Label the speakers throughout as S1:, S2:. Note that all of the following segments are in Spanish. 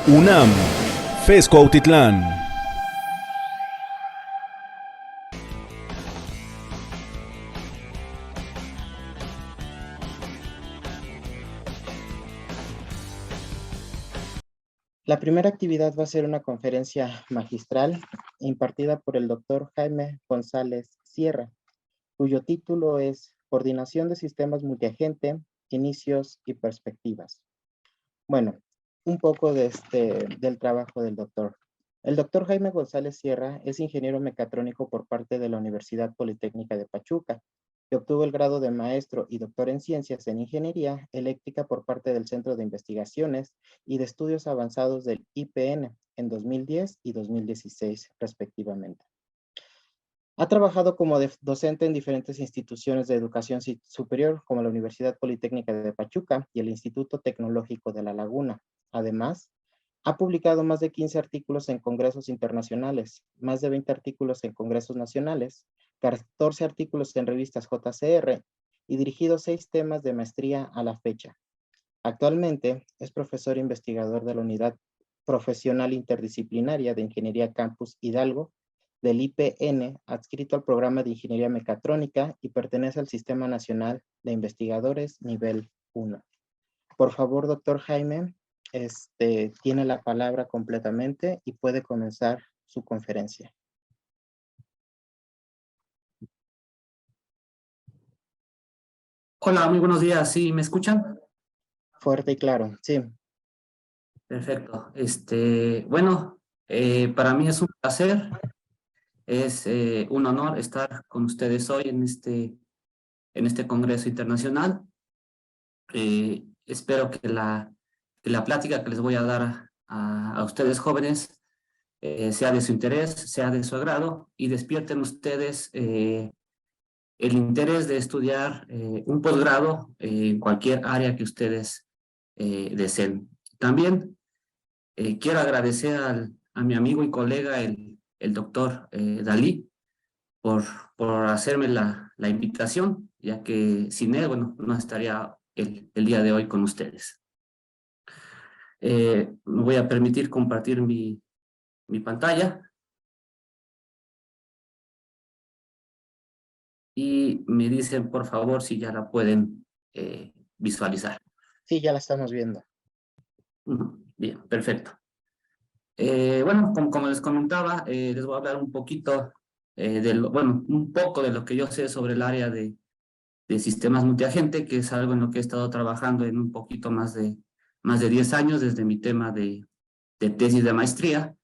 S1: UNAM, FES Cuautitlán.
S2: La primera actividad va a ser una conferencia magistral impartida por el doctor Jaime González Sierra, cuyo título es Coordinación de Sistemas Multiagente, Inicios y Perspectivas. Bueno, un poco del trabajo del doctor. El doctor Jaime González Sierra es ingeniero mecatrónico por parte de la Universidad Politécnica de Pachuca, que obtuvo el grado de maestro y doctor en ciencias en ingeniería eléctrica por parte del Centro de Investigaciones y de Estudios Avanzados del IPN en 2010 y 2016, respectivamente. Ha trabajado como docente en diferentes instituciones de educación superior, como la Universidad Politécnica de Pachuca y el Instituto Tecnológico de La Laguna. Además, ha publicado más de 15 artículos en congresos internacionales, más de 20 artículos en congresos nacionales, 14 artículos en revistas JCR y dirigido 6 temas de maestría a la fecha. Actualmente es profesor investigador de la Unidad Profesional Interdisciplinaria de Ingeniería Campus Hidalgo del IPN, adscrito al programa de Ingeniería Mecatrónica y pertenece al Sistema Nacional de Investigadores Nivel 1. Por favor, doctor Jaime, tiene la palabra completamente y puede comenzar su conferencia.
S3: Hola, muy buenos días. ¿Sí me escuchan?
S2: Fuerte y claro, sí.
S3: Perfecto. Bueno, para mí es un placer, es un honor estar con ustedes hoy en este Congreso Internacional. Espero que la plática que les voy a dar a ustedes jóvenes sea de su interés, sea de su agrado y despierten ustedes el interés de estudiar un posgrado en cualquier área que ustedes deseen. También quiero agradecer a mi amigo y colega, el doctor Dalí, por hacerme la invitación, ya que sin él, bueno, no estaría el día de hoy con ustedes. Me voy a permitir compartir mi pantalla. Y me dicen, por favor, si ya la pueden visualizar.
S2: Sí, ya la estamos viendo.
S3: Bien, perfecto. Bueno, como les comentaba, les voy a hablar un poquito un poco de lo que yo sé sobre el área de sistemas multiagente, que es algo en lo que he estado trabajando en un poquito más de 10 años desde mi tema de tesis de maestría.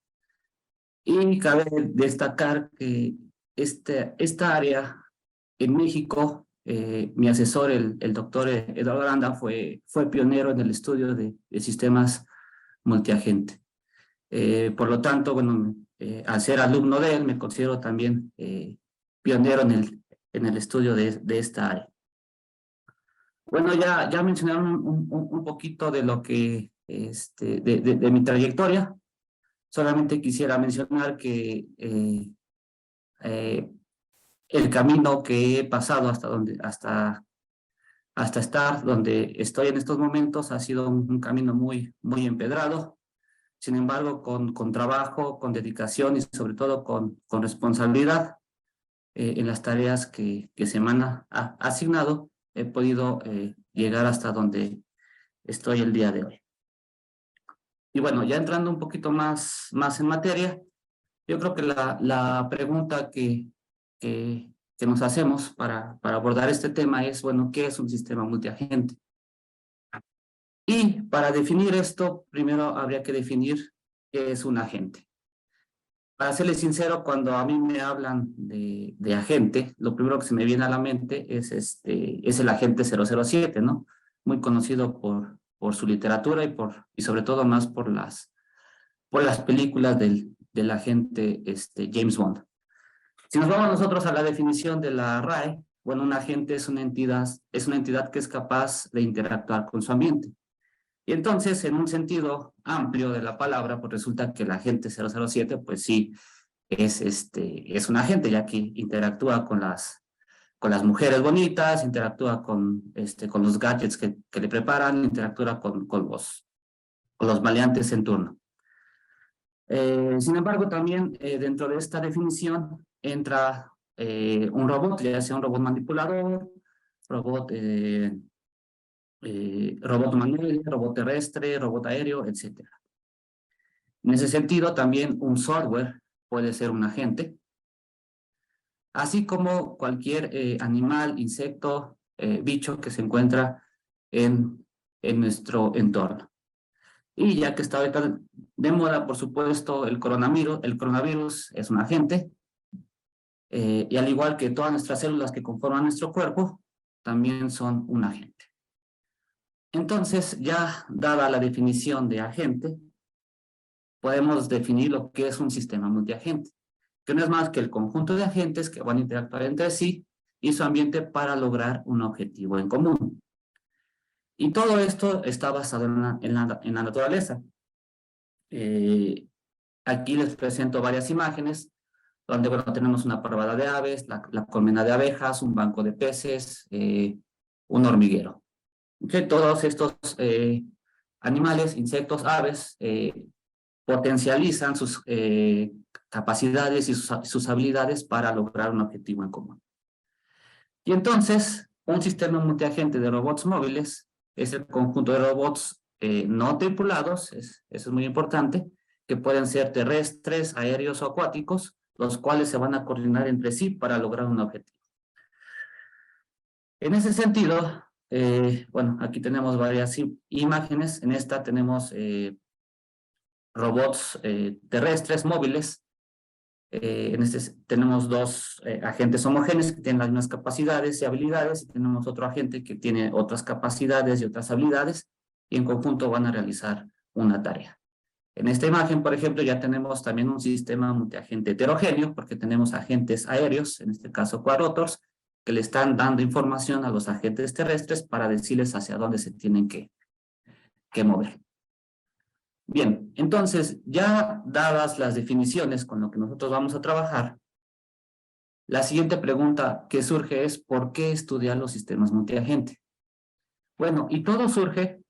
S3: Y cabe destacar que esta área en México, mi asesor, el doctor Eduardo Aranda, fue pionero en el estudio de sistemas multiagente. Por lo tanto, bueno, al ser alumno de él, me considero también pionero en el estudio de esta área. Bueno, ya mencionaron un poquito de lo que, de mi trayectoria. Solamente quisiera mencionar que el camino que he pasado hasta estar donde estoy en estos momentos ha sido un camino muy empedrado. Sin embargo, con trabajo, con dedicación y sobre todo con responsabilidad en las tareas que se me han asignado, he podido llegar hasta donde estoy el día de hoy. Y bueno, ya entrando un poquito más en materia, yo creo que la pregunta que nos hacemos para abordar este tema es, bueno, ¿qué es un sistema multiagente? Y para definir esto, primero habría que definir qué es un agente. Para serles sincero, cuando a mí me hablan de agente, lo primero que se me viene a la mente es el agente 007, ¿no? Muy conocido por su literatura y sobre todo más por las películas del agente James Bond. Si nos vamos nosotros a la definición de la RAE, bueno, un agente es una entidad que es capaz de interactuar con su ambiente. Y entonces, en un sentido amplio de la palabra, pues resulta que el agente 007, pues sí, es un agente, ya que interactúa con las mujeres bonitas, interactúa con los gadgets que le preparan, interactúa con los maleantes en turno. Sin embargo, también dentro de esta definición entra un robot, ya sea un robot manipulador, robot, robot manual, robot terrestre, robot aéreo, etc. En ese sentido, también un software puede ser un agente, así como cualquier animal, insecto, bicho que se encuentra en nuestro entorno. Y ya que está ahorita de moda, por supuesto, el coronavirus es un agente, y al igual que todas nuestras células que conforman nuestro cuerpo, también son un agente. Entonces, ya dada la definición de agente, podemos definir lo que es un sistema multiagente, que no es más que el conjunto de agentes que van a interactuar entre sí y su ambiente para lograr un objetivo en común. Y todo esto está basado en la naturaleza. Aquí les presento varias imágenes, donde bueno, tenemos una parvada de aves, la colmena de abejas, un banco de peces, un hormiguero. Okay, todos estos animales, insectos, aves, potencializan sus capacidades y sus habilidades para lograr un objetivo en común. Y entonces, un sistema multiagente de robots móviles es el conjunto de robots no tripulados, eso es muy importante, que pueden ser terrestres, aéreos o acuáticos, los cuales se van a coordinar entre sí para lograr un objetivo. En ese sentido, bueno, aquí tenemos varias imágenes. En esta tenemos robots terrestres móviles. En este tenemos dos agentes homogéneos que tienen las mismas capacidades y habilidades, y tenemos otro agente que tiene otras capacidades y otras habilidades, y en conjunto van a realizar una tarea. En esta imagen, por ejemplo, ya tenemos también un sistema multiagente heterogéneo, porque tenemos agentes aéreos, en este caso quadrotors, que le están dando información a los agentes terrestres para decirles hacia dónde se tienen que mover. Bien, entonces, ya dadas las definiciones con lo que nosotros vamos a trabajar, la siguiente pregunta que surge es, ¿por qué estudiar los sistemas multiagente? Bueno, y todo surge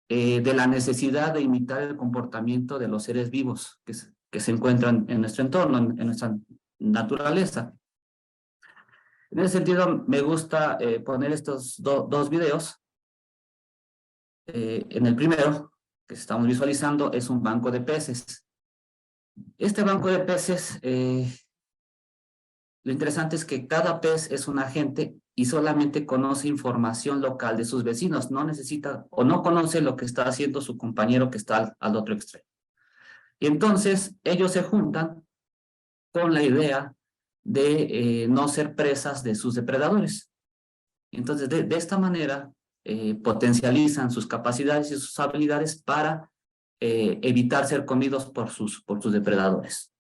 S3: de la necesidad de imitar el comportamiento de los seres vivos que se encuentran en nuestro entorno, en nuestra naturaleza. En ese sentido, me gusta poner estos dos videos. En el primero, que estamos visualizando, es un banco de peces. Este banco de peces, lo interesante es que cada pez es un agente y solamente conoce información local de sus vecinos, no necesita o no conoce lo que está haciendo su compañero que está al otro extremo. Y entonces ellos se juntan con la idea de no ser presas de sus depredadores. Entonces, de esta manera, potencializan sus capacidades y sus habilidades para evitar ser comidos por sus depredadores.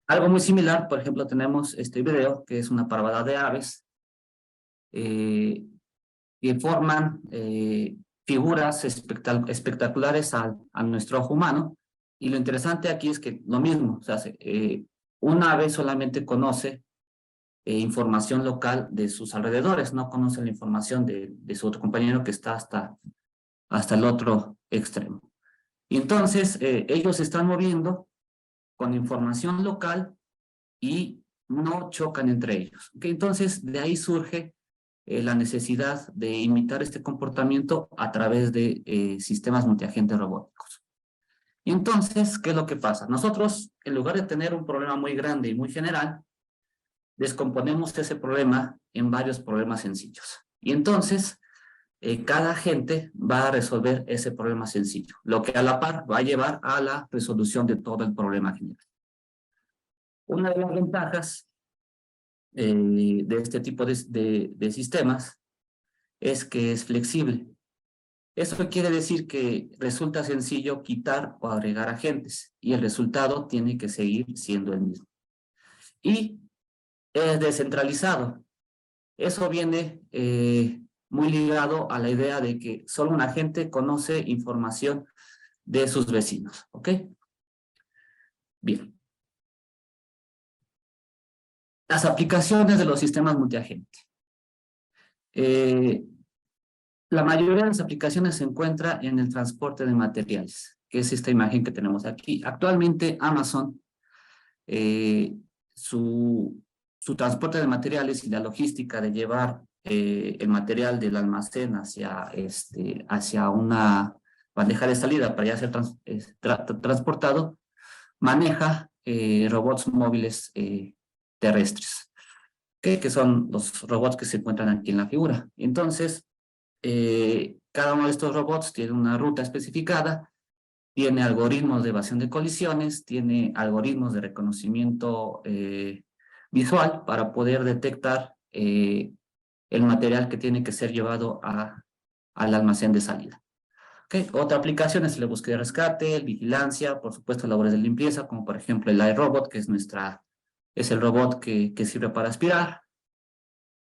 S3: Algo muy similar, por ejemplo, tenemos este video, que es una parvada de aves, que forman figuras espectaculares a nuestro ojo humano, y lo interesante aquí es que lo mismo, o sea, un ave solamente conoce información local de sus alrededores, no conoce la información de su otro compañero que está hasta el otro extremo. Y entonces ellos se están moviendo con información local y no chocan entre ellos. ¿Okay? Entonces de ahí surge la necesidad de imitar este comportamiento a través de sistemas multiagentes robóticos. Y entonces, ¿qué es lo que pasa? Nosotros, en lugar de tener un problema muy grande y muy general, descomponemos ese problema en varios problemas sencillos. Y entonces, cada agente va a resolver ese problema sencillo, lo que a la par va a llevar a la resolución de todo el problema general. Una de las ventajas de este tipo de sistemas es que es flexible. Eso quiere decir que resulta sencillo quitar o agregar agentes y el resultado tiene que seguir siendo el mismo. Y es descentralizado. Eso viene muy ligado a la idea de que solo un agente conoce información de sus vecinos. ¿Ok? Bien. Las aplicaciones de los sistemas multiagente. La mayoría de las aplicaciones se encuentra en el transporte de materiales. que es esta imagen que tenemos aquí. Actualmente Amazon, su transporte de materiales y la logística de llevar el material del almacén hacia una bandeja de salida para ya ser transportado, maneja robots móviles terrestres, que son los robots que se encuentran aquí en la figura. Entonces, cada uno de estos robots tiene una ruta especificada, tiene algoritmos de evasión de colisiones, tiene algoritmos de reconocimiento visual para poder detectar el material que tiene que ser llevado al almacén de salida. Okay. Otra aplicación es la búsqueda y rescate, vigilancia, por supuesto labores de limpieza, como por ejemplo el iRobot, que es el robot que sirve para aspirar.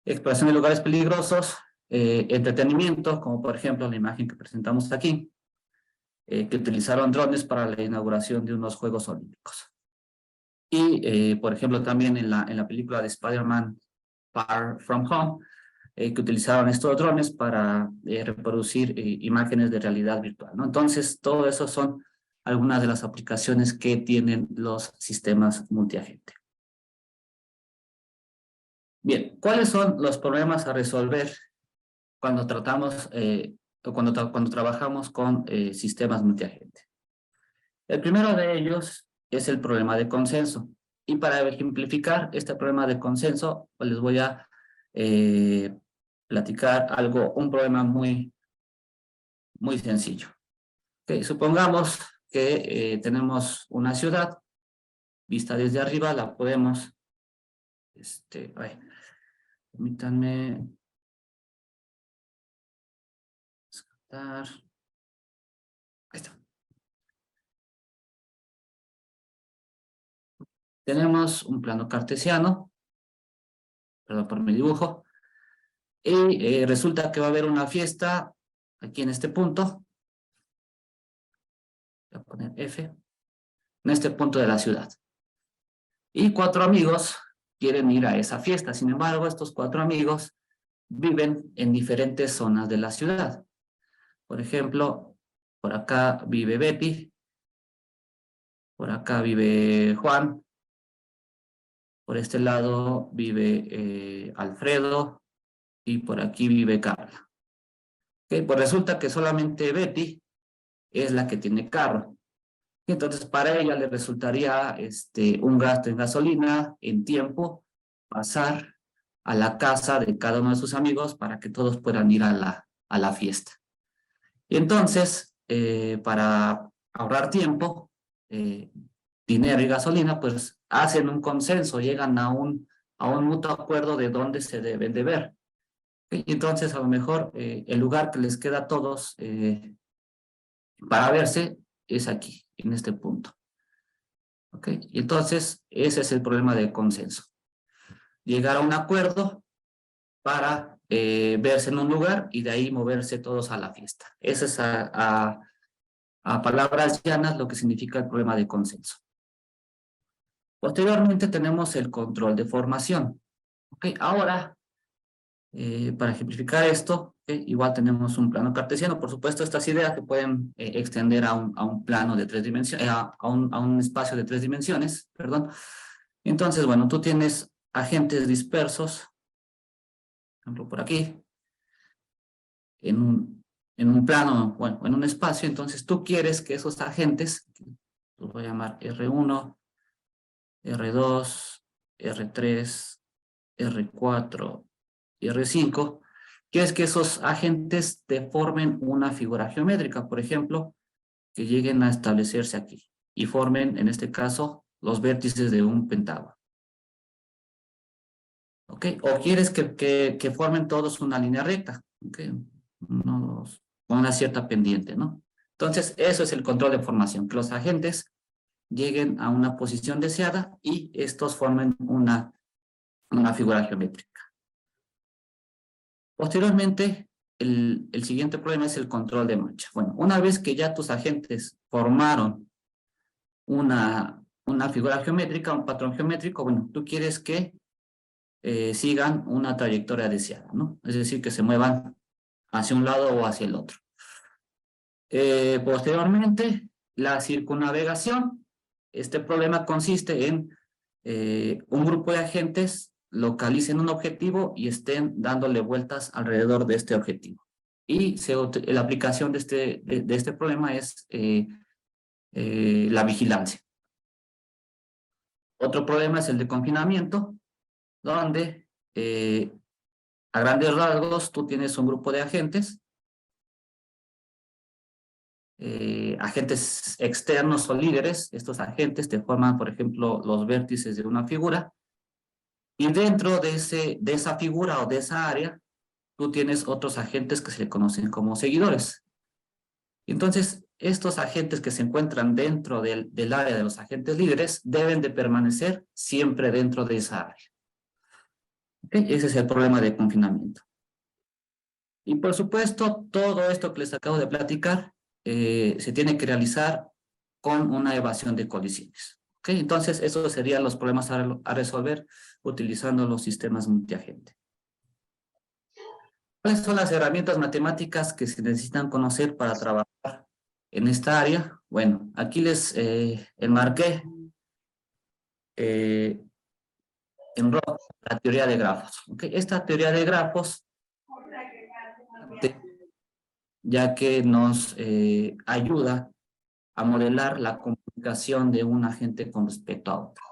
S3: Exploración de lugares peligrosos, entretenimiento, como por ejemplo la imagen que presentamos aquí, que utilizaron drones para la inauguración de unos Juegos Olímpicos. Y, por ejemplo, también en la película de Spider-Man Far From Home, que utilizaron estos drones para reproducir imágenes de realidad virtual, ¿no? Entonces, todo eso son algunas de las aplicaciones que tienen los sistemas multiagente. Bien, ¿cuáles son los problemas a resolver cuando tratamos cuando trabajamos con sistemas multiagente? El primero de ellos es el problema de consenso. Y para ejemplificar este problema de consenso, pues les voy a platicar un problema muy sencillo. Okay, supongamos que tenemos una ciudad, vista desde arriba, la podemos, permítanme, descartar. Ahí está. Tenemos un plano cartesiano, perdón por mi dibujo, y resulta que va a haber una fiesta aquí en este punto. Voy a poner F, en este punto de la ciudad. Y 4 amigos quieren ir a esa fiesta. Sin embargo, estos 4 amigos viven en diferentes zonas de la ciudad. Por ejemplo, por acá vive Betty, por acá vive Juan, por este lado vive Alfredo y por aquí vive Carla. Okay, pues resulta que solamente Betty es la que tiene carro. Entonces, para ella le resultaría un gasto en gasolina, en tiempo, pasar a la casa de cada uno de sus amigos para que todos puedan ir a la fiesta. Y entonces, para ahorrar tiempo, dinero y gasolina, pues hacen un consenso, llegan a un mutuo acuerdo de dónde se deben de ver. Y entonces, a lo mejor, el lugar que les queda a todos para verse es aquí, en este punto. ¿Ok? Y entonces, ese es el problema de consenso. Llegar a un acuerdo para verse en un lugar y de ahí moverse todos a la fiesta. Ese es a palabras llanas lo que significa el problema de consenso. Posteriormente tenemos el control de formación. ¿Ok? Ahora, para ejemplificar esto, igual tenemos un plano cartesiano. Por supuesto, estas ideas se pueden extender a un plano de 3 dimensiones, a un espacio de 3 dimensiones, perdón. Entonces, bueno, tú tienes agentes dispersos, por ejemplo, por aquí, en un plano, bueno, en un espacio. Entonces, tú quieres que esos agentes, los voy a llamar R1, R2, R3, R4 y R5, quieres que esos agentes te formen una figura geométrica, por ejemplo, que lleguen a establecerse aquí y formen, en este caso, los vértices de un pentágono. ¿Ok? O quieres que formen todos una línea recta, ¿ok? Con una cierta pendiente, ¿no? Entonces, eso es el control de formación, que los agentes lleguen a una posición deseada y estos formen una figura geométrica. Posteriormente, el siguiente problema es el control de mancha. Bueno, una vez que ya tus agentes formaron una figura geométrica, un patrón geométrico, bueno, tú quieres que sigan una trayectoria deseada, ¿no? Es decir, que se muevan hacia un lado o hacia el otro. Posteriormente, la circunnavegación. Este problema consiste en un grupo de agentes localicen un objetivo y estén dándole vueltas alrededor de este objetivo. Y la aplicación de este problema es la vigilancia. Otro problema es el de confinamiento, donde a grandes rasgos tú tienes un grupo de agentes, agentes externos o líderes. Estos agentes te forman, por ejemplo, los vértices de una figura, y dentro de esa figura o de esa área, tú tienes otros agentes que se le conocen como seguidores. Entonces, estos agentes que se encuentran dentro del área de los agentes líderes deben de permanecer siempre dentro de esa área. ¿Okay? Ese es el problema de confinamiento. Y por supuesto, todo esto que les acabo de platicar se tiene que realizar con una evasión de colisiones. ¿Okay? Entonces, esos serían los problemas a resolver utilizando los sistemas multiagente. ¿Cuáles son las herramientas matemáticas que se necesitan conocer para trabajar en esta área? Bueno, aquí les enmarqué en rojo la teoría de grafos. ¿Okay? Esta teoría de grafos, ya que nos ayuda a modelar la comunicación de un agente con respecto a otro.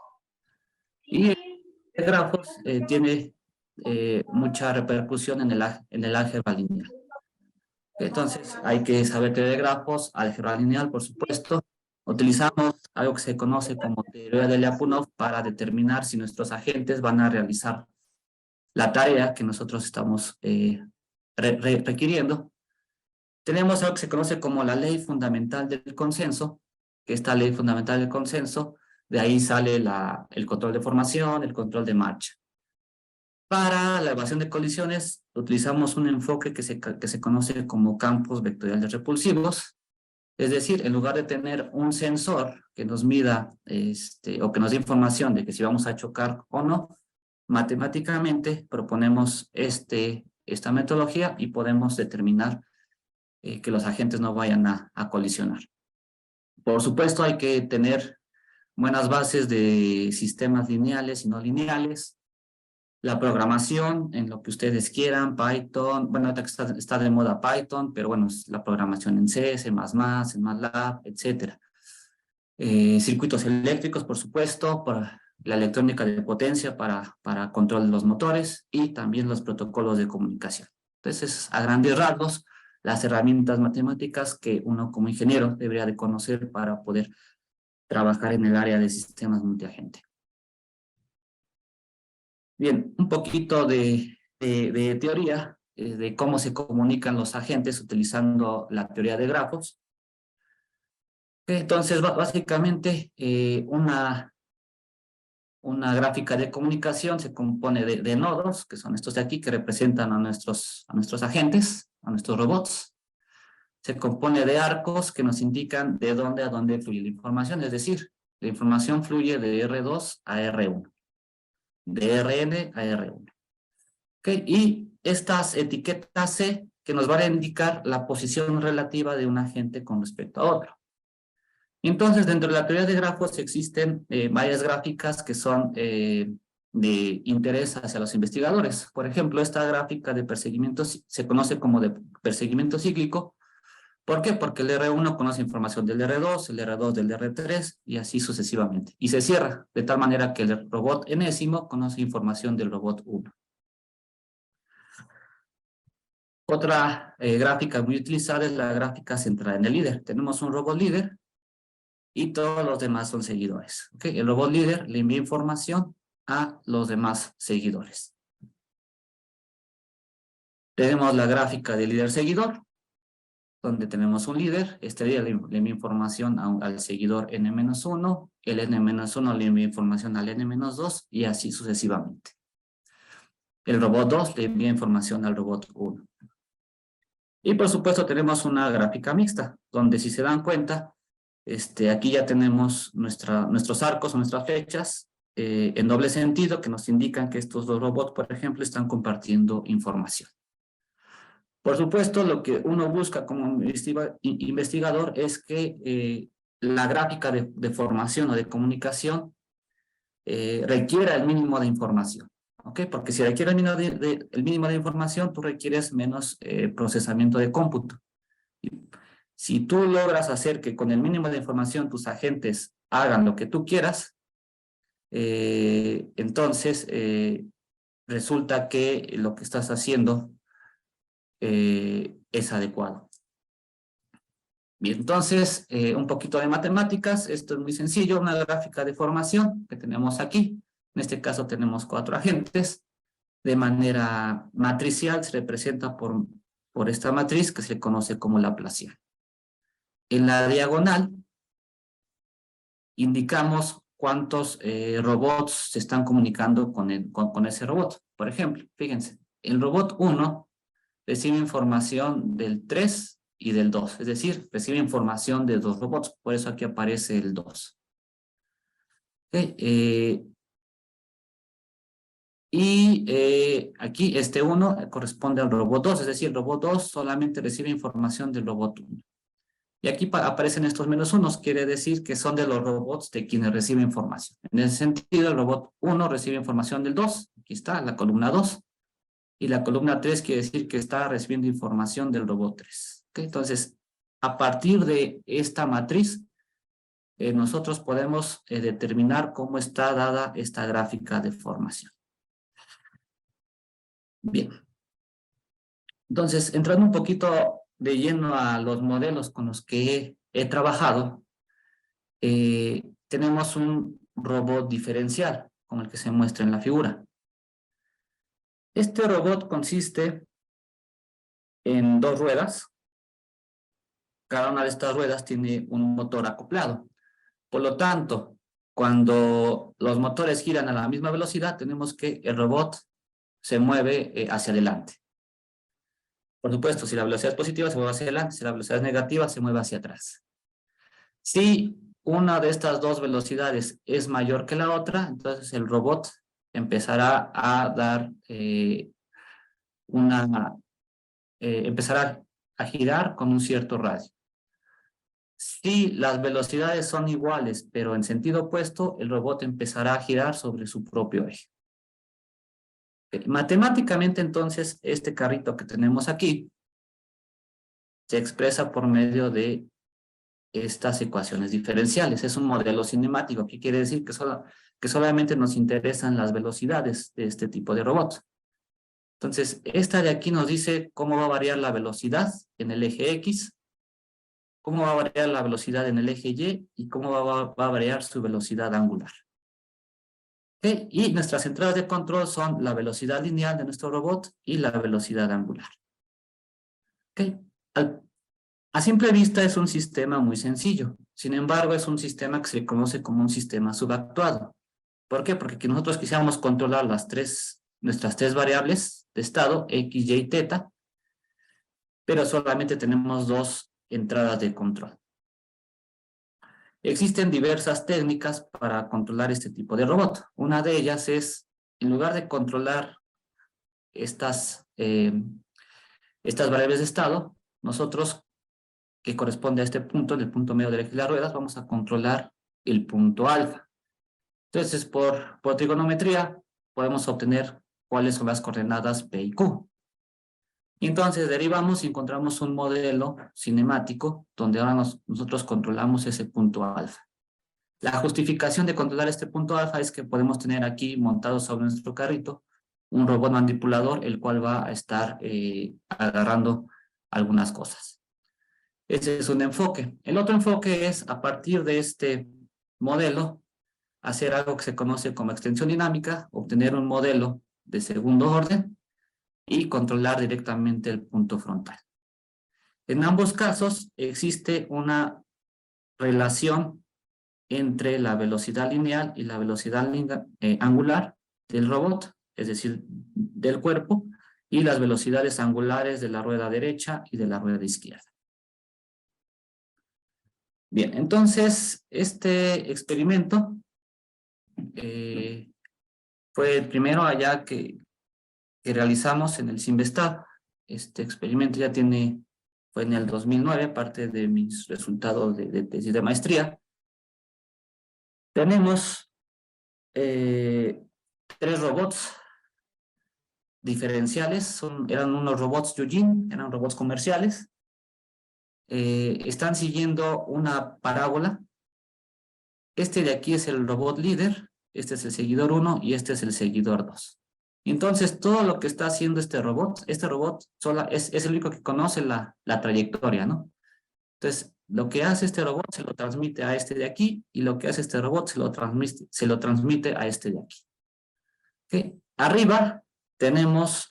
S3: Y el grafos tiene mucha repercusión en el álgebra lineal. Entonces, hay que saber teoría de grafos, álgebra lineal, por supuesto. Utilizamos algo que se conoce como teoría de Lyapunov para determinar si nuestros agentes van a realizar la tarea que nosotros estamos requiriendo. Tenemos algo que se conoce como la ley fundamental del consenso, que esta ley fundamental del consenso, de ahí sale el control de formación, el control de marcha. Para la evasión de colisiones utilizamos un enfoque que se conoce como campos vectoriales repulsivos, es decir, en lugar de tener un sensor que nos mida o que nos dé información de que si vamos a chocar o no, matemáticamente proponemos esta metodología y podemos determinar que los agentes no vayan a colisionar. Por supuesto, hay que tener buenas bases de sistemas lineales y no lineales, la programación en lo que ustedes quieran, Python, bueno, está de moda Python, pero bueno, la programación en C, C++, en MATLAB, etcétera. Circuitos eléctricos, por supuesto, para la electrónica de potencia para control de los motores y también los protocolos de comunicación. Entonces, a grandes rasgos, las herramientas matemáticas que uno como ingeniero debería de conocer para poder trabajar en el área de sistemas multiagente. Bien, un poquito de teoría de cómo se comunican los agentes utilizando la teoría de grafos. Entonces, básicamente, una gráfica de comunicación se compone de nodos, que son estos de aquí, que representan a nuestros agentes, a nuestros robots. Se compone de arcos que nos indican de dónde a dónde fluye la información, es decir, la información fluye de R2 a R1. De Rn a R1. ¿Okay? Y estas etiquetas C que nos van a indicar la posición relativa de un agente con respecto a otro. Entonces, dentro de la teoría de grafos existen varias gráficas que son de interés hacia los investigadores. Por ejemplo, esta gráfica de perseguimiento se conoce como de perseguimiento cíclico. ¿Por qué? Porque el R1 conoce información del R2, el R2 del R3 y así sucesivamente. Y se cierra de tal manera que el robot enésimo conoce información del robot 1. Otra gráfica muy utilizada es la gráfica centrada en el líder. Tenemos un robot líder y todos los demás son seguidores. ¿Okay? El robot líder le envía información a los demás seguidores. Tenemos la gráfica de líder-seguidor, donde tenemos un líder, este líder le envía información al seguidor N-1, el N-1 le envía información al N-2 y así sucesivamente. El robot 2 le envía información al robot 1. Y por supuesto tenemos una gráfica mixta, donde si se dan cuenta, aquí ya tenemos nuestros arcos o nuestras flechas en doble sentido que nos indican que estos dos robots, por ejemplo, están compartiendo información. Por supuesto, lo que uno busca como investigador es que la gráfica de formación o de comunicación requiera el mínimo de información. ¿Ok? Porque si requiere el mínimo de información, tú requieres menos procesamiento de cómputo. Si tú logras hacer que con el mínimo de información tus agentes hagan lo que tú quieras, entonces resulta que lo que estás haciendo es adecuado. Bien, entonces, un poquito de matemáticas. Esto es muy sencillo, una gráfica de formación que tenemos aquí. En este caso tenemos 4 agentes. De manera matricial se representa por esta matriz que se conoce como laplaciana. En la diagonal indicamos cuántos robots se están comunicando con ese robot. Por ejemplo, fíjense, el robot 1 recibe información del 3 y del 2, es decir, recibe información de 2 robots, por eso aquí aparece el 2. Okay, aquí este 1 corresponde al robot 2, es decir, el robot 2 solamente recibe información del robot 1. Y aquí aparecen estos -1, quiere decir que son de los robots de quienes reciben información. En ese sentido, el robot 1 recibe información del 2, aquí está, la columna 2, y la columna 3 quiere decir que está recibiendo información del robot 3. ¿Okay? Entonces, a partir de esta matriz, nosotros podemos determinar cómo está dada esta gráfica de formación. Bien. Entonces, entrando un poquito de lleno a los modelos con los que he trabajado, tenemos un robot diferencial, como el que se muestra en la figura. Este robot consiste en 2 ruedas. Cada una de estas ruedas tiene un motor acoplado. Por lo tanto, cuando los motores giran a la misma velocidad, tenemos que el robot se mueve hacia adelante. Por supuesto, si la velocidad es positiva, se mueve hacia adelante. Si la velocidad es negativa, se mueve hacia atrás. Si una de estas 2 velocidades es mayor que la otra, entonces el robot empezará a dar empezará a girar con un cierto radio. Si las velocidades son iguales, pero en sentido opuesto, el robot empezará a girar sobre su propio eje. Matemáticamente, entonces, este carrito que tenemos aquí se expresa por medio de estas ecuaciones diferenciales. Es un modelo cinemático, que quiere decir que solamente nos interesan las velocidades de este tipo de robots. Entonces, esta de aquí nos dice cómo va a variar la velocidad en el eje X, cómo va a variar la velocidad en el eje Y cómo va a variar su velocidad angular. ¿Okay? Y nuestras entradas de control son la velocidad lineal de nuestro robot y la velocidad angular. ¿Okay? A simple vista es un sistema muy sencillo. Sin embargo, es un sistema que se conoce como un sistema subactuado. ¿Por qué? Porque nosotros quisiéramos controlar nuestras 3 variables de estado, X, Y y teta, pero solamente tenemos 2 entradas de control. Existen diversas técnicas para controlar este tipo de robot. Una de ellas es, en lugar de controlar estas variables de estado, nosotros, que corresponde a este punto, el punto medio del eje de las ruedas, vamos a controlar el punto alfa. Entonces, por trigonometría, podemos obtener cuáles son las coordenadas P y Q. Y entonces derivamos y encontramos un modelo cinemático donde ahora nosotros controlamos ese punto alfa. La justificación de controlar este punto alfa es que podemos tener aquí montado sobre nuestro carrito un robot manipulador, el cual va a estar agarrando algunas cosas. Ese es un enfoque. El otro enfoque es, a partir de este modelo, hacer algo que se conoce como extensión dinámica, obtener un modelo de segundo orden y controlar directamente el punto frontal. En ambos casos existe una relación entre la velocidad lineal y la velocidad angular del robot, es decir, del cuerpo, y las velocidades angulares de la rueda derecha y de la rueda izquierda. Bien, entonces este experimento fue el primero allá que realizamos en el CIMVESTAB. Este experimento ya tiene fue en el 2009, parte de mis resultados de tesis de maestría. Tenemos 3 robots diferenciales, eran unos robots Yujin, eran robots comerciales. Están siguiendo una parábola. Este de aquí es el robot líder, este es el seguidor 1 y este es el seguidor 2. Entonces, todo lo que está haciendo este robot es el único que conoce la trayectoria, ¿no? Entonces, lo que hace este robot se lo transmite a este de aquí y lo que hace este robot se lo transmite a este de aquí. ¿Okay? Arriba tenemos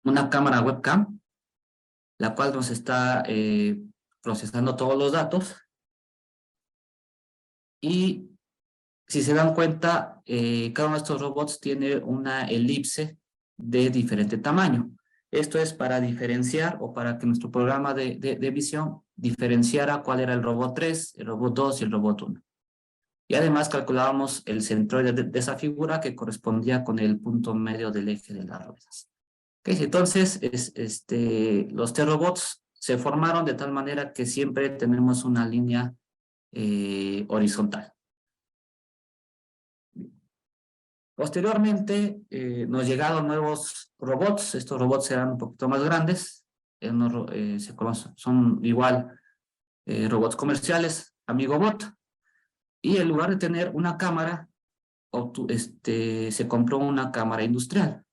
S3: una cámara webcam, la cual nos está procesando todos los datos. Y si se dan cuenta, cada uno de estos robots tiene una elipse de diferente tamaño. Esto es para diferenciar o para que nuestro programa de visión diferenciara cuál era el robot 3, el robot 2 y el robot 1. Y además calculábamos el centroide de esa figura que correspondía con el punto medio del eje de las ruedas. Okay, entonces, los 3 robots se formaron de tal manera que siempre tenemos una línea horizontal. Posteriormente nos llegaron nuevos robots. Estos robots eran un poquito más grandes. Son igual robots comerciales, AmigoBot. Y en lugar de tener una cámara, se compró una cámara industrial.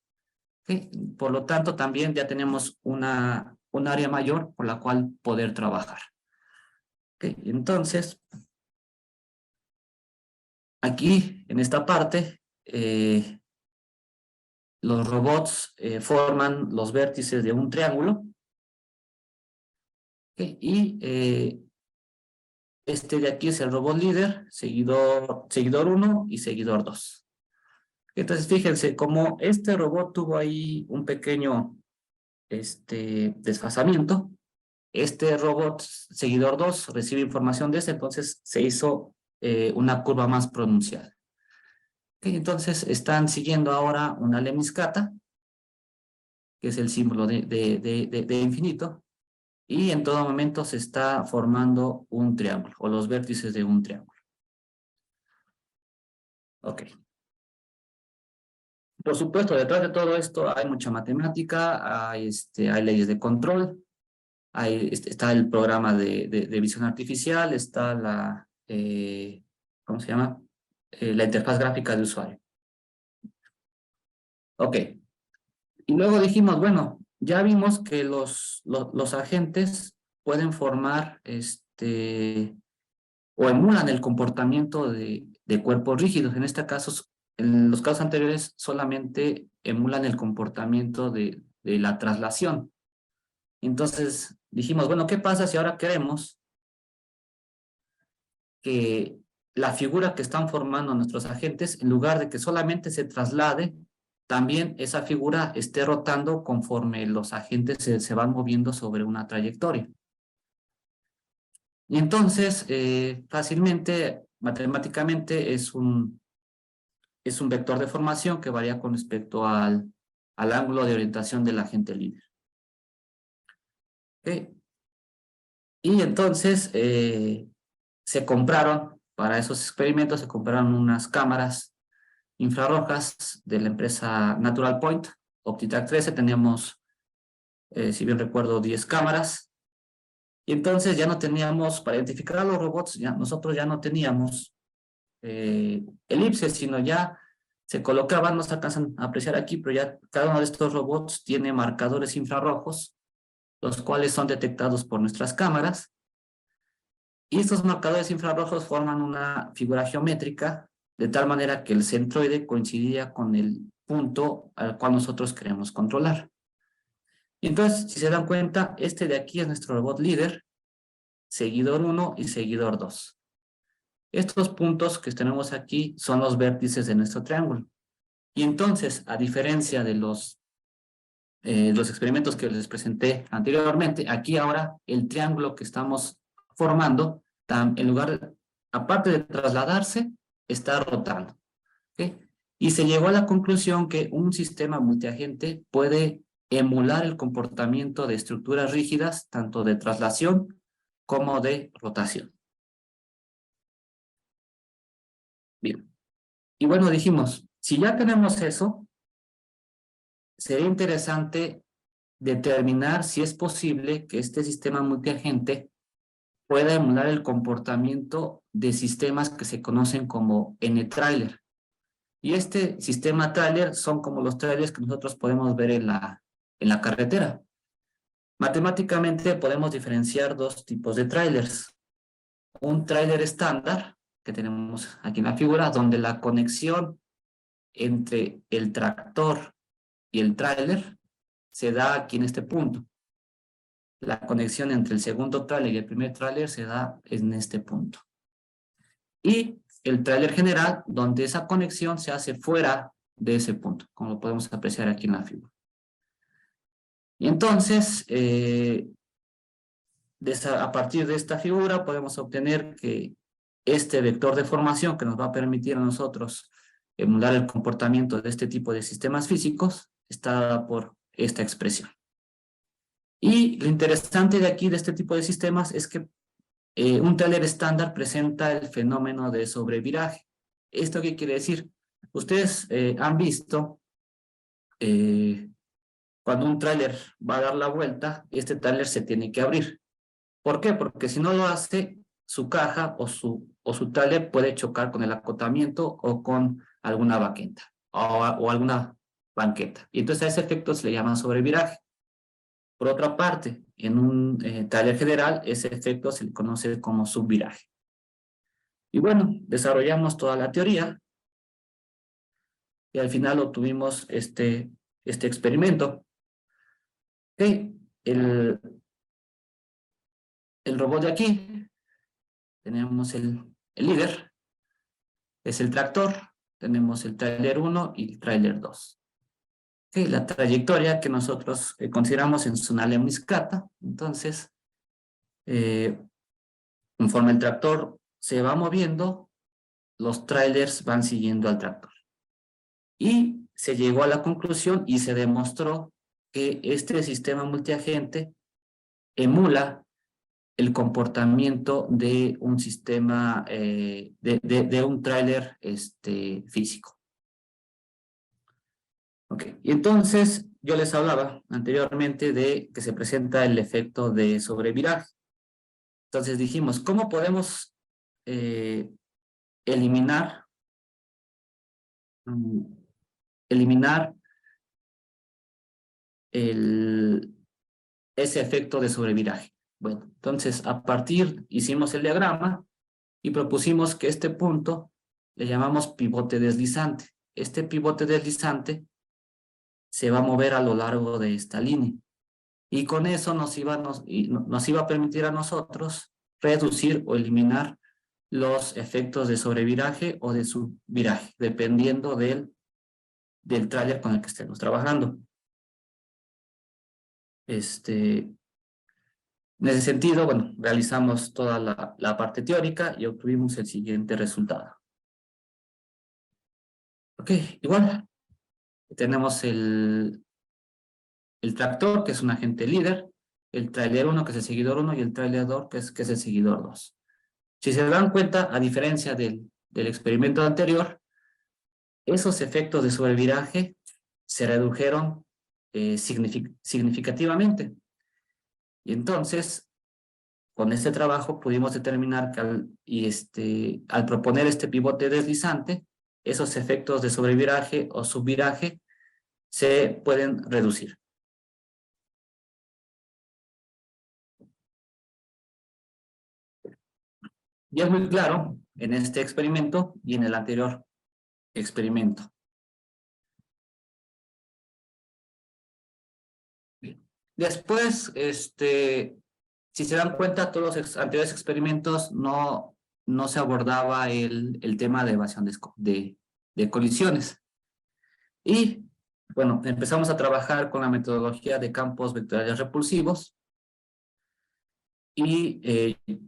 S3: ¿Okay? Por lo tanto, también ya tenemos un área mayor por la cual poder trabajar. ¿Okay? Entonces, aquí, en esta parte, los robots forman los vértices de un triángulo. ¿Okay? Y este de aquí es el robot líder, seguidor 1 y seguidor 2. Entonces, fíjense, como este robot tuvo ahí un pequeño desfasamiento, este robot seguidor 2 recibe información de este, entonces se hizo una curva más pronunciada. Okay, entonces están siguiendo ahora una lemniscata, que es el símbolo de infinito, y en todo momento se está formando un triángulo, o los vértices de un triángulo. Ok. Por supuesto, detrás de todo esto hay mucha matemática, hay leyes de control, está el programa de visión artificial, está la, ¿cómo se llama? La interfaz gráfica de usuario. Ok. Y luego dijimos, bueno, ya vimos que los agentes pueden formar, o emulan el comportamiento de cuerpos rígidos. En este caso, en los casos anteriores, solamente emulan el comportamiento de la traslación. Entonces, dijimos, bueno, ¿qué pasa si ahora queremos que la figura que están formando nuestros agentes, en lugar de que solamente se traslade, también esa figura esté rotando conforme los agentes se van moviendo sobre una trayectoria? Y entonces, fácilmente, matemáticamente, es un vector de formación que varía con respecto al ángulo de orientación del agente líder. ¿Okay? Y entonces, se compraron, para esos experimentos, se compraron unas cámaras infrarrojas de la empresa Natural Point, OptiTrack 13, teníamos, si bien recuerdo, 10 cámaras. Y entonces ya no teníamos, para identificar a los robots, nosotros ya no teníamos elipses, sino ya se colocaban, no se alcanzan a apreciar aquí, pero ya cada uno de estos robots tiene marcadores infrarrojos, los cuales son detectados por nuestras cámaras. Y estos marcadores infrarrojos forman una figura geométrica, de tal manera que el centroide coincidía con el punto al cual nosotros queremos controlar. Y entonces, si se dan cuenta, este de aquí es nuestro robot líder, seguidor 1 y seguidor 2. Estos puntos que tenemos aquí son los vértices de nuestro triángulo. Y entonces, a diferencia de los experimentos que les presenté anteriormente, aquí ahora el triángulo que estamos formando, en lugar, aparte de trasladarse, está rotando. ¿Okay? Y se llegó a la conclusión que un sistema multiagente puede emular el comportamiento de estructuras rígidas, tanto de traslación como de rotación. Bien. Y bueno, dijimos, si ya tenemos eso, sería interesante determinar si es posible que este sistema multiagente pueda emular el comportamiento de sistemas que se conocen como N-trailer. Y este sistema trailer son como los trailers que nosotros podemos ver en la carretera. Matemáticamente podemos diferenciar dos tipos de trailers. Un trailer estándar, que tenemos aquí en la figura, donde la conexión entre el tractor y el trailer se da aquí en este punto. La conexión entre el segundo tráiler y el primer tráiler se da en este punto. Y el tráiler general, donde esa conexión se hace fuera de ese punto, como lo podemos apreciar aquí en la figura. Y entonces, a partir de esta figura podemos obtener que este vector de formación que nos va a permitir a nosotros emular el comportamiento de este tipo de sistemas físicos está dada por esta expresión. Y lo interesante de aquí, de este tipo de sistemas, es que un tráiler estándar presenta el fenómeno de sobreviraje. ¿Esto qué quiere decir? Ustedes han visto cuando un tráiler va a dar la vuelta, este tráiler se tiene que abrir. ¿Por qué? Porque si no lo hace, su caja o su tráiler puede chocar con el acotamiento o con alguna banqueta o alguna banqueta. Y entonces a ese efecto se le llama sobreviraje. Por otra parte, en un tráiler general, ese efecto se le conoce como subviraje. Y bueno, desarrollamos toda la teoría y al final obtuvimos este experimento. Okay. El robot de aquí, tenemos el líder, es el tractor, tenemos el tráiler 1 y el tráiler 2. Okay. La trayectoria que nosotros consideramos en zona lemniscata, entonces, conforme el tractor se va moviendo, los trailers van siguiendo al tractor. Y se llegó a la conclusión y se demostró que este sistema multiagente emula el comportamiento de un sistema, de un tráiler físico. Okay. Y entonces yo les hablaba anteriormente de que se presenta el efecto de sobreviraje. Entonces dijimos, ¿cómo podemos eliminar ese efecto de sobreviraje? Bueno, entonces hicimos el diagrama y propusimos que este punto le llamamos pivote deslizante. Este pivote deslizante se va a mover a lo largo de esta línea. Y con eso nos iba a permitir a nosotros reducir o eliminar los efectos de sobreviraje o de subviraje, dependiendo del tráiler con el que estemos trabajando. En ese sentido, bueno, realizamos toda la parte teórica y obtuvimos el siguiente resultado. Ok, igual, tenemos el tractor, que es un agente líder, el tráiler 1, que es el seguidor 1, y el tráiler 2, que es el seguidor 2. Si se dan cuenta, a diferencia del experimento anterior, esos efectos de sobreviraje se redujeron significativamente. Y entonces, con este trabajo pudimos determinar que al proponer este pivote deslizante, esos efectos de sobreviraje o subviraje se pueden reducir. Y es muy claro en este experimento y en el anterior experimento. Bien. Después, si se dan cuenta, todos los anteriores experimentos no se abordaba el tema de evasión de colisiones. Y, bueno, empezamos a trabajar con la metodología de campos vectoriales repulsivos y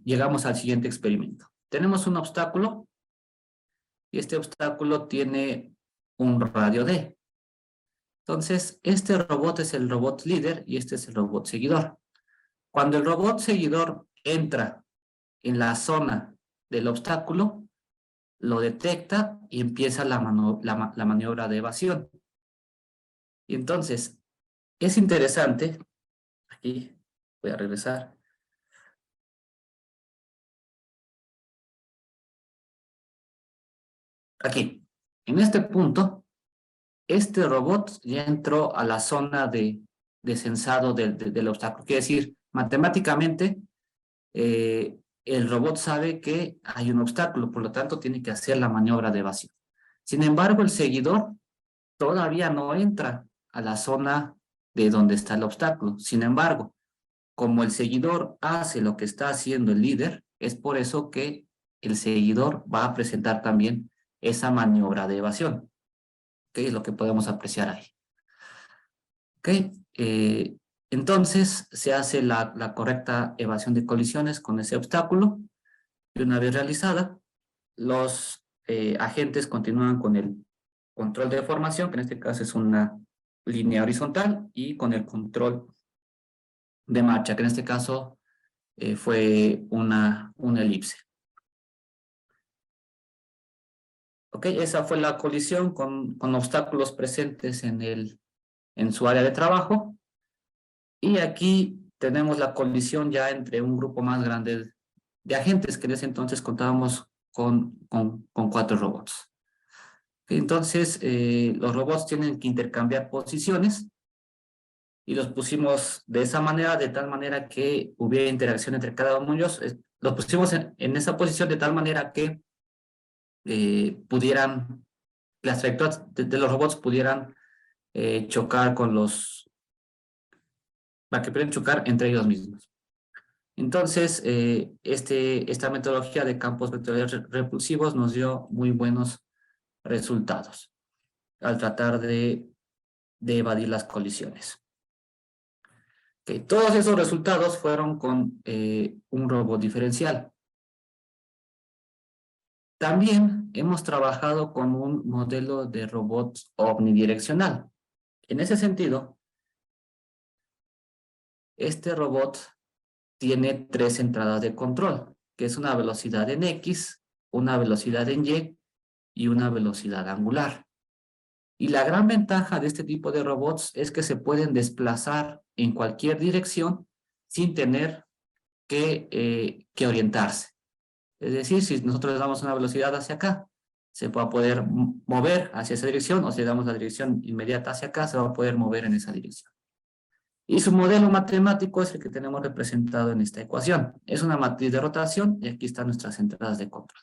S3: llegamos al siguiente experimento. Tenemos un obstáculo y este obstáculo tiene un radio D. Entonces, este robot es el robot líder y este es el robot seguidor. Cuando el robot seguidor entra en la zona del obstáculo, lo detecta y empieza la maniobra de evasión. Y entonces, es interesante, aquí voy a regresar. Aquí, en este punto, este robot ya entró a la zona de censado del obstáculo. Quiere decir, matemáticamente, el robot sabe que hay un obstáculo, por lo tanto tiene que hacer la maniobra de evasión. Sin embargo, el seguidor todavía no entra a la zona de donde está el obstáculo. Sin embargo, como el seguidor hace lo que está haciendo el líder, es por eso que el seguidor va a presentar también esa maniobra de evasión, que es lo que podemos apreciar ahí. ¿Okay? Entonces se hace la correcta evasión de colisiones con ese obstáculo y una vez realizada, los agentes continúan con el control de formación, que en este caso es una línea horizontal, y con el control de marcha, que en este caso fue una elipse. Ok, esa fue la colisión con obstáculos presentes en su área de trabajo. Y aquí tenemos la colisión ya entre un grupo más grande de agentes, que en ese entonces contábamos con 4 robots. Entonces, los robots tienen que intercambiar posiciones y los pusimos de esa manera, de tal manera que hubiera interacción entre cada uno de ellos. Los pusimos en esa posición de tal manera que pudieran, las trayectorias de los robots pudieran chocar para que pudieran chocar entre ellos mismos. Entonces, esta metodología de campos vectoriales repulsivos nos dio muy buenos resultados al tratar de evadir las colisiones. Okay. Todos esos resultados fueron con un robot diferencial. También hemos trabajado con un modelo de robot omnidireccional. En ese sentido, este robot tiene 3 entradas de control, que es una velocidad en X, una velocidad en Y y una velocidad angular. Y la gran ventaja de este tipo de robots es que se pueden desplazar en cualquier dirección sin tener que orientarse. Es decir, si nosotros le damos una velocidad hacia acá, se va a poder mover hacia esa dirección, o si le damos la dirección inmediata hacia acá, se va a poder mover en esa dirección. Y su modelo matemático es el que tenemos representado en esta ecuación. Es una matriz de rotación y aquí están nuestras entradas de control.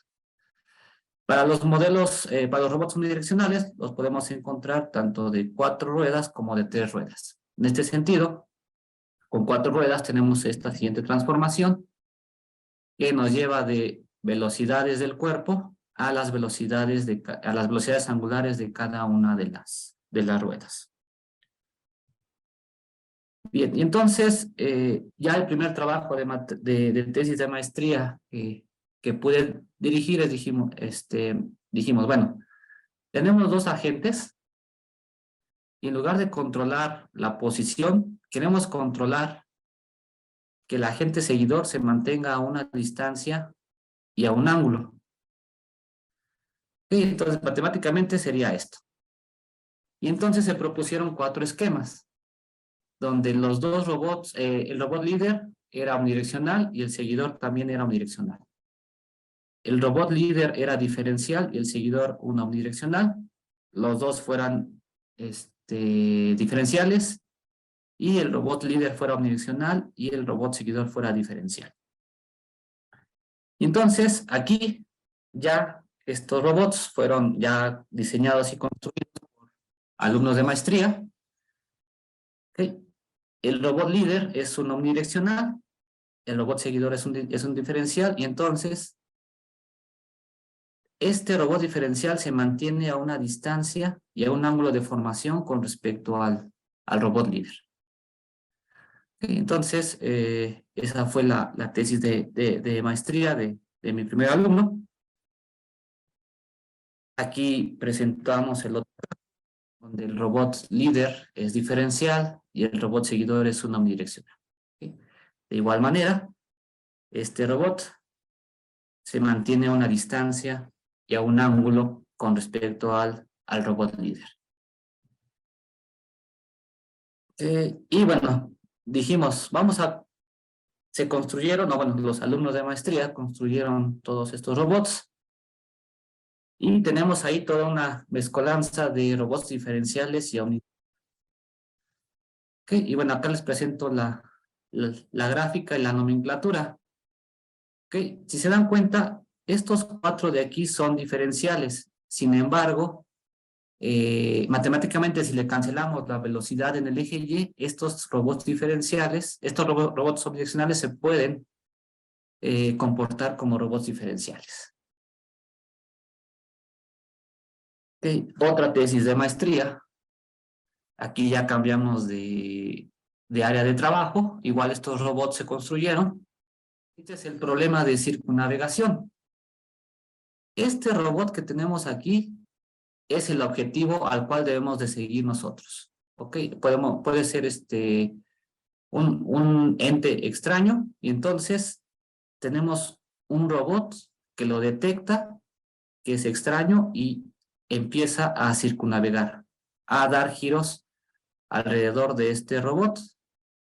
S3: Para los modelos, para los robots unidireccionales, los podemos encontrar tanto de 4 ruedas como de 3 ruedas. En este sentido, con 4 ruedas tenemos esta siguiente transformación que nos lleva de velocidades del cuerpo a las velocidades angulares de cada una de las ruedas. Bien, y entonces ya el primer trabajo de tesis de maestría que pude dirigir dijimos, bueno, tenemos 2 agentes y en lugar de controlar la posición, queremos controlar que el agente seguidor se mantenga a una distancia y a un ángulo. Y entonces matemáticamente sería esto. Y entonces se propusieron 4 esquemas, donde los 2 robots, el robot líder era omnidireccional y el seguidor también era omnidireccional. El robot líder era diferencial y el seguidor una omnidireccional. Los 2 fueran diferenciales y el robot líder fuera omnidireccional y el robot seguidor fuera diferencial. Y entonces aquí ya estos robots fueron ya diseñados y construidos por alumnos de maestría. Okay. El robot líder es un omnidireccional, el robot seguidor es un diferencial, y entonces este robot diferencial se mantiene a una distancia y a un ángulo de formación con respecto al robot líder. Okay. Entonces, esa fue la tesis de maestría de mi primer alumno. Aquí presentamos el otro donde el robot líder es diferencial y el robot seguidor es unidireccional. ¿Okay? De igual manera, este robot se mantiene a una distancia y a un ángulo con respecto al robot líder. Y bueno, dijimos, se construyeron, o bueno, los alumnos de maestría construyeron todos estos robots. Y tenemos ahí toda una mezcolanza de robots diferenciales y unidireccionales. Okay, y bueno, acá les presento la gráfica y la nomenclatura. Okay, si se dan cuenta, estos 4 de aquí son diferenciales. Sin embargo, matemáticamente, si le cancelamos la velocidad en el eje Y, estos robots diferenciales, estos robots omnidireccionales se pueden comportar como robots diferenciales. Okay. Otra tesis de maestría. Aquí ya cambiamos de área de trabajo. Igual estos robots se construyeron. Este es el problema de circunnavegación. Este robot que tenemos aquí es el objetivo al cual debemos de seguir nosotros. ¿Ok? Puede ser un ente extraño, y entonces tenemos un robot que lo detecta, que es extraño, y empieza a circunnavegar, a dar giros alrededor de este robot,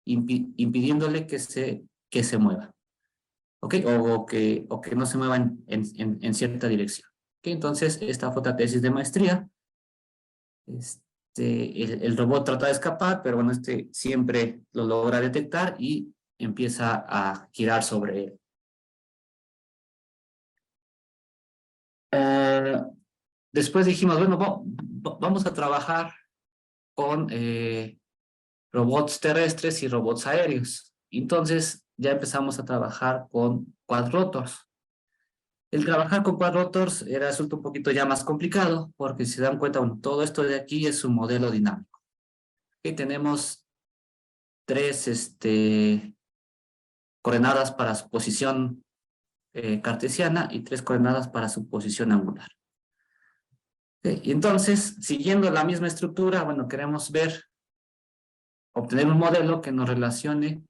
S3: impidiéndole que se mueva. ¿Ok? O que no se mueva en cierta dirección. ¿Ok? Entonces, esta fue otra tesis de maestría. El robot trata de escapar, pero bueno, siempre lo logra detectar y empieza a girar sobre él. Después dijimos, bueno, vamos a trabajar con robots terrestres y robots aéreos. Entonces, ya empezamos a trabajar con quadrotors. El trabajar con quadrotors resulta un poquito ya más complicado, porque si se dan cuenta, bueno, todo esto de aquí es un modelo dinámico. Y tenemos 3 coordenadas para su posición cartesiana y 3 coordenadas para su posición angular. Y entonces, siguiendo la misma estructura, bueno, queremos obtener un modelo que nos relacione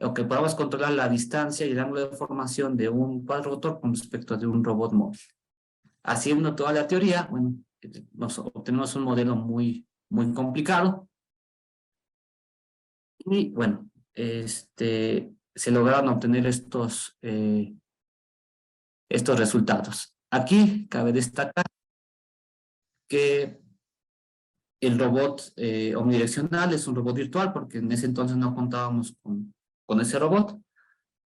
S3: o que podamos controlar la distancia y el ángulo de formación de un cuadrotor con respecto de un robot móvil. Haciendo toda la teoría, bueno, obtenemos un modelo muy, muy complicado. Y bueno, se lograron obtener estos resultados. Aquí cabe destacar que el robot omnidireccional es un robot virtual, porque en ese entonces no contábamos con ese robot,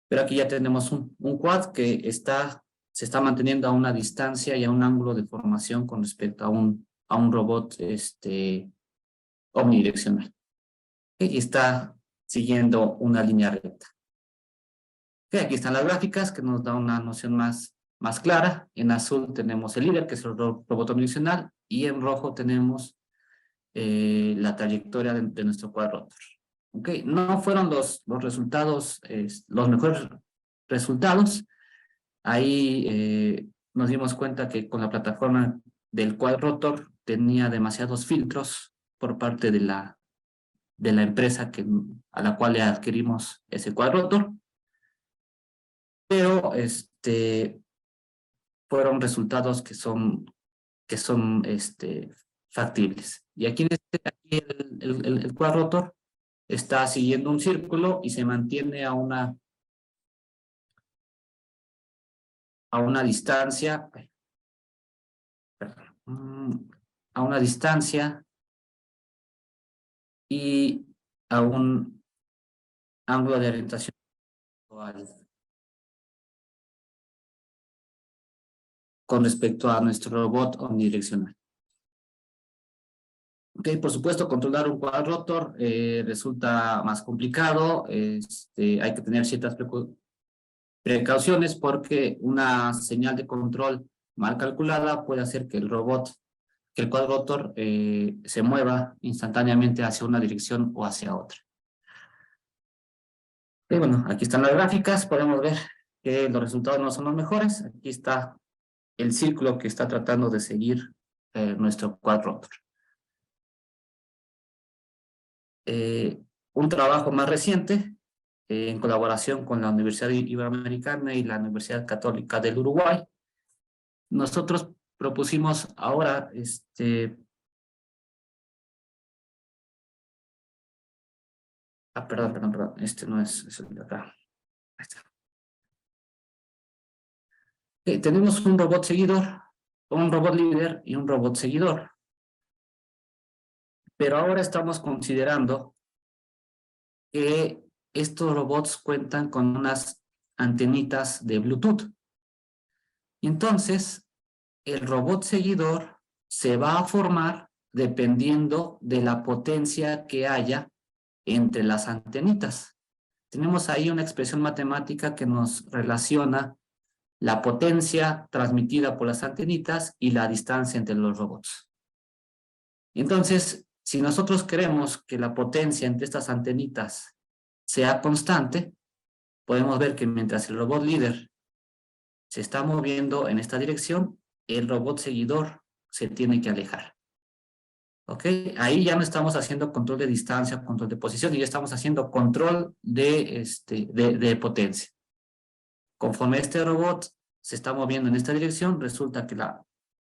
S3: pero aquí ya tenemos un quad que se está manteniendo a una distancia y a un ángulo de formación con respecto a un robot omnidireccional. Y está siguiendo una línea recta. Aquí están las gráficas que nos da una noción más clara. En azul tenemos el líder, que es el robot omnidireccional, y en rojo tenemos la trayectoria de nuestro quadrotor. Okay. No fueron los resultados, los mejores resultados. Ahí nos dimos cuenta que con la plataforma del quadrotor tenía demasiados filtros por parte de la empresa a la cual le adquirimos ese quadrotor. Pero fueron resultados que son factibles. Y aquí, el quadrotor está siguiendo un círculo y se mantiene a una distancia, y a un ángulo de orientación con respecto a nuestro robot omnidireccional. Ok, por supuesto, controlar un quadrotor resulta más complicado. Hay que tener ciertas precauciones, porque una señal de control mal calculada puede hacer que el quadrotor se mueva instantáneamente hacia una dirección o hacia otra. Y bueno, aquí están las gráficas. Podemos ver que los resultados no son los mejores. Aquí está el círculo que está tratando de seguir nuestro quadrotor. un trabajo más reciente en colaboración con la Universidad Iberoamericana y la Universidad Católica del Uruguay. Nosotros propusimos ahora perdón, este no es el de acá. Ahí está. Tenemos un robot seguidor, un robot líder y un robot seguidor. Pero ahora estamos considerando que estos robots cuentan con unas antenitas de Bluetooth. Y entonces, el robot seguidor se va a formar dependiendo de la potencia que haya entre las antenitas. Tenemos ahí una expresión matemática que nos relaciona la potencia transmitida por las antenitas y la distancia entre los robots. Entonces, si nosotros queremos que la potencia entre estas antenitas sea constante, podemos ver que mientras el robot líder se está moviendo en esta dirección, el robot seguidor se tiene que alejar. ¿Ok? Ahí ya no estamos haciendo control de distancia, control de posición, y ya estamos haciendo control de potencia. Conforme este robot se está moviendo en esta dirección, resulta que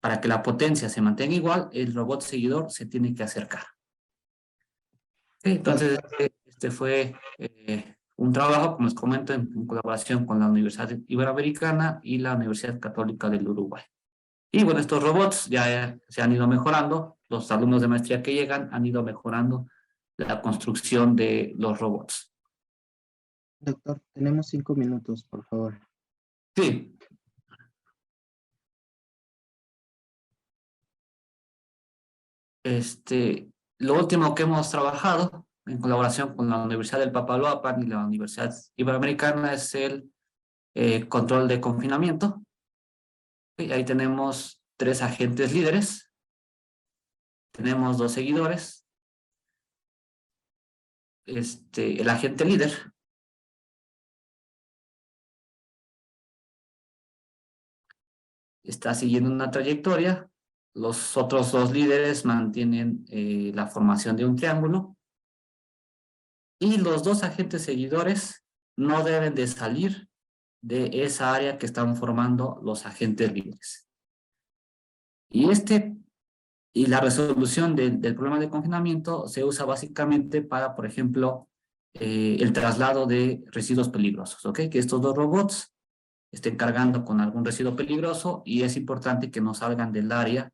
S3: para que la potencia se mantenga igual, el robot seguidor se tiene que acercar. Entonces, este fue un trabajo, como les comento, en colaboración con la Universidad Iberoamericana y la Universidad Católica del Uruguay. Y bueno, estos robots ya se han ido mejorando. Los alumnos de maestría que llegan han ido mejorando la construcción de los robots.
S2: Doctor, tenemos 5 minutos, por favor.
S3: Sí. Lo último que hemos trabajado en colaboración con la Universidad del Papaloapan y la Universidad Iberoamericana es el control de confinamiento. Y ahí tenemos 3 agentes líderes, tenemos 2 seguidores. El agente líder está siguiendo una trayectoria, los otros 2 líderes mantienen la formación de un triángulo, y los 2 agentes seguidores no deben de salir de esa área que están formando los agentes líderes. Y la resolución del problema de confinamiento se usa básicamente para, por ejemplo, el traslado de residuos peligrosos, ¿ok? Que estos 2 robots estén cargando con algún residuo peligroso, y es importante que no salgan del área,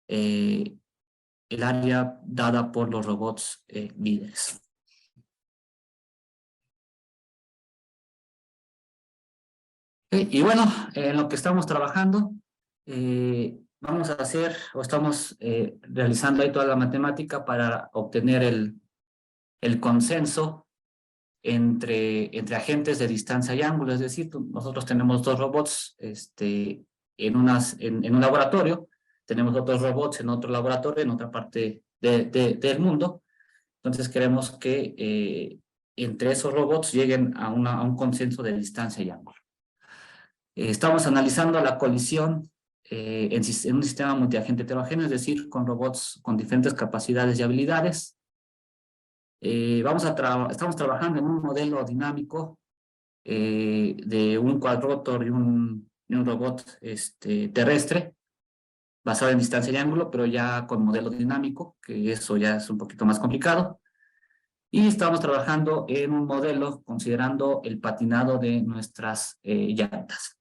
S3: el área dada por los robots líderes. Y bueno, en lo que estamos trabajando, vamos a hacer, o estamos realizando ahí toda la matemática para obtener el consenso entre agentes de distancia y ángulo. Es decir, nosotros tenemos 2 robots en un laboratorio, tenemos otros robots en otro laboratorio, en otra parte del mundo. Entonces queremos que entre esos robots lleguen a un consenso de distancia y ángulo. Estamos analizando la colisión en un sistema multiagente heterogéneo, es decir, con robots con diferentes capacidades y habilidades. Estamos trabajando en un modelo dinámico de un quadrotor y un robot terrestre, basado en distancia y ángulo, pero ya con modelo dinámico, que eso ya es un poquito más complicado. Y estamos trabajando en un modelo considerando el patinado de nuestras llantas.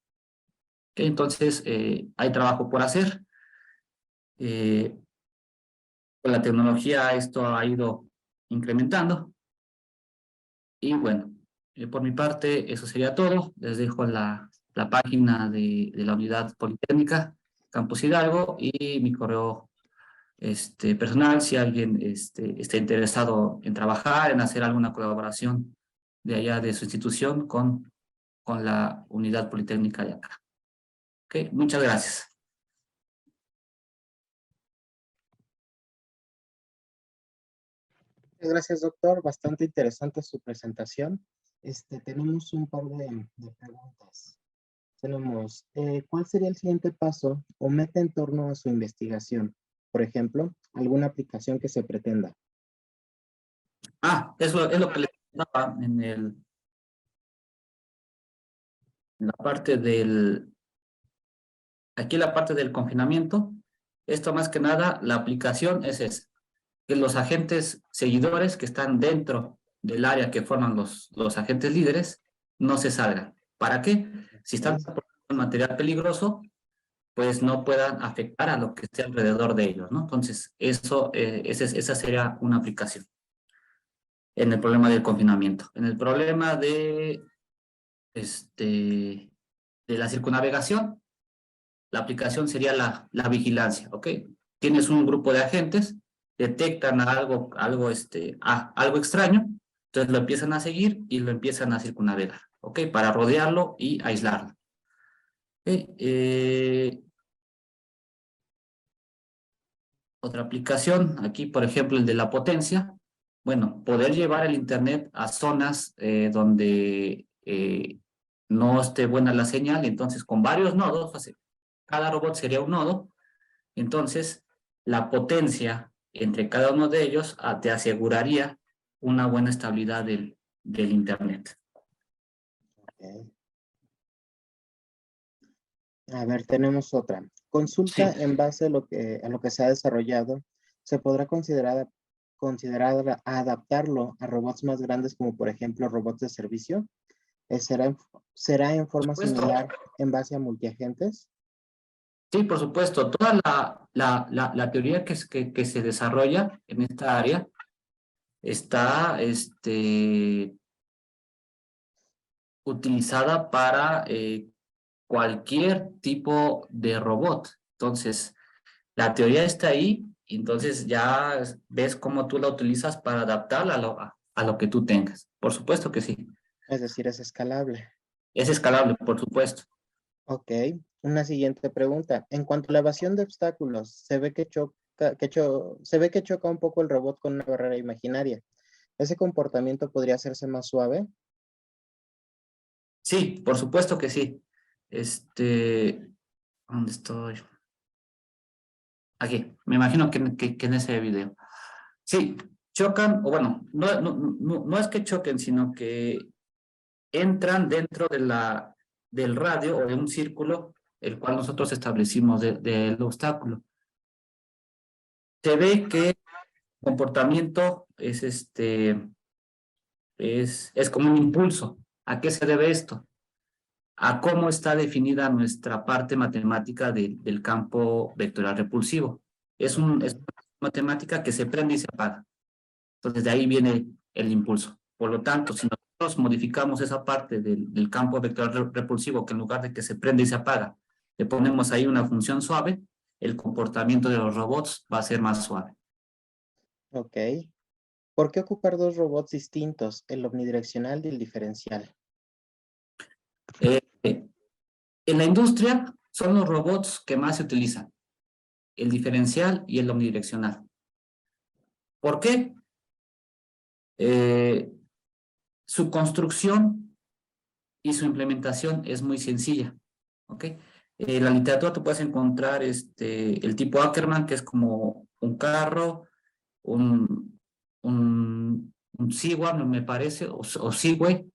S3: Entonces, hay trabajo por hacer. Con la tecnología esto ha ido incrementando. Y bueno, por mi parte eso sería todo. Les dejo la página de la Unidad Politécnica Campus Hidalgo y mi correo personal, si alguien está interesado en trabajar, en hacer alguna colaboración de allá de su institución con la Unidad Politécnica de acá. Ok, muchas gracias.
S2: Muchas gracias, doctor. Bastante interesante su presentación. Tenemos un par de preguntas. Tenemos, ¿cuál sería el siguiente paso o meta en torno a su investigación? Por ejemplo, alguna aplicación que se pretenda.
S3: Eso es lo que les contaba en la parte aquí la parte del confinamiento. Esto más que nada, la aplicación es esa, que los agentes seguidores que están dentro del área que forman los agentes líderes no se salgan. ¿Para qué? Si están
S2: Ok.
S3: transportando material peligroso, pues no puedan afectar a lo que esté alrededor de ellos, ¿no? Entonces, esa sería una aplicación en el problema del confinamiento. En el problema de la circunnavegación, la aplicación sería la vigilancia, ¿ok? Tienes un grupo de agentes, detectan algo extraño, entonces lo empiezan a seguir y lo empiezan a circunnavegar, ¿ok? Para rodearlo y aislarlo. ¿Ok? Otra aplicación, aquí por ejemplo el de la potencia, bueno, poder llevar el internet a zonas donde no esté buena la señal, entonces con varios nodos, cada robot sería un nodo, entonces la potencia entre cada uno de ellos te aseguraría una buena estabilidad del internet.
S2: Ok. A ver, tenemos otra. Consulta
S3: Sí,
S2: en base a lo que se ha desarrollado. ¿Se podrá considerar adaptarlo a robots más grandes como por ejemplo robots de servicio? ¿Será en
S3: por
S2: forma
S3: supuesto.
S2: similar en base a multiagentes?
S3: Sí, por supuesto. Toda la teoría que se desarrolla en esta área está utilizada para cualquier tipo de robot. Entonces, la teoría está ahí, y entonces ya ves cómo tú la utilizas para adaptarla a lo que tú tengas. Por supuesto que sí.
S2: Es decir, es escalable.
S3: Es escalable, por supuesto.
S2: Ok. Una siguiente pregunta. En cuanto a la evasión de obstáculos, se ve que choca un poco el robot con una barrera imaginaria. ¿Ese comportamiento podría hacerse más suave?
S3: Sí, por supuesto que sí. ¿Dónde estoy? Aquí, me imagino que en ese video. Sí, chocan, o bueno, no es que choquen, sino que entran dentro del radio o de un círculo, el cual nosotros establecimos del obstáculo. Se ve que el comportamiento es como un impulso. ¿A qué se debe esto? A cómo está definida nuestra parte matemática del campo vectorial repulsivo. Es una matemática que se prende y se apaga. Entonces, de ahí viene el impulso. Por lo tanto, si nosotros modificamos esa parte del campo vectorial repulsivo, que en lugar de que se prende y se apaga, le ponemos ahí una función suave, el comportamiento de los robots va a ser más suave.
S2: Ok. ¿Por qué ocupar dos robots distintos, el omnidireccional y el diferencial?
S3: Eh, en la industria son los robots que más se utilizan, el diferencial y el omnidireccional. ¿Por qué? Eh, su construcción y su implementación es muy sencilla, ¿ok? En la literatura tú puedes encontrar el tipo Ackerman, que es como un carro, un Segway, me parece, o Segway,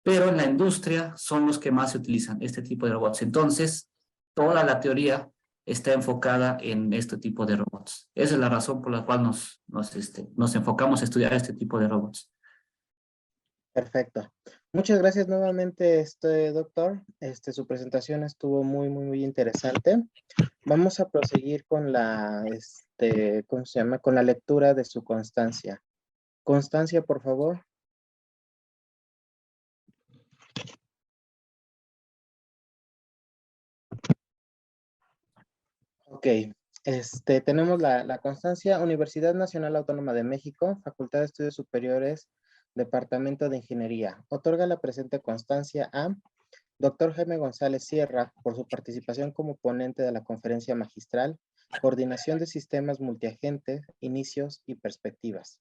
S3: pero en la industria son los que más se utilizan este tipo de robots. Entonces, toda la teoría está enfocada en este tipo de robots. Esa es la razón por la cual nos enfocamos a estudiar este tipo de robots.
S2: Perfecto. Muchas gracias nuevamente, doctor. Su presentación estuvo muy interesante. Vamos a proseguir con ¿cómo se llama? Con la lectura de su constancia. Constancia, por favor. Ok. Tenemos la constancia, Universidad Nacional Autónoma de México, Facultad de Estudios Superiores, Departamento de Ingeniería. Otorga la presente constancia a Dr. Jaime González Sierra, por su participación como ponente de la conferencia magistral, Coordinación de Sistemas Multiagentes, Inicios y Perspectivas.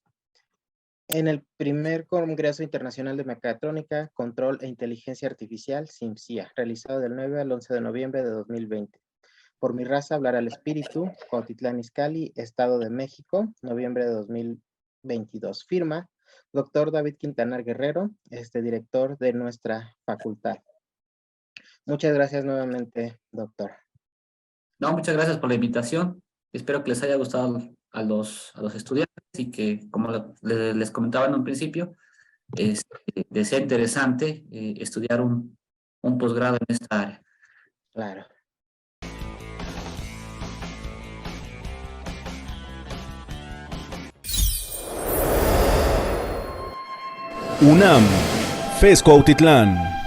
S2: En el primer Congreso Internacional de Mecatrónica, Control e Inteligencia Artificial, CIMSIA, realizado del 9 al 11 de noviembre de 2020. Por mi raza hablará el espíritu, Cuautitlán Izcalli, Estado de México, noviembre de 2022. Firma, Doctor David Quintanar Guerrero, director de nuestra facultad. Muchas gracias nuevamente, doctor.
S3: No, muchas gracias por la invitación. Espero que les haya gustado a los estudiantes y que, como les comentaba en un principio, les sea interesante estudiar un posgrado en esta área.
S2: Claro.
S1: UNAM, FES Cuautitlán.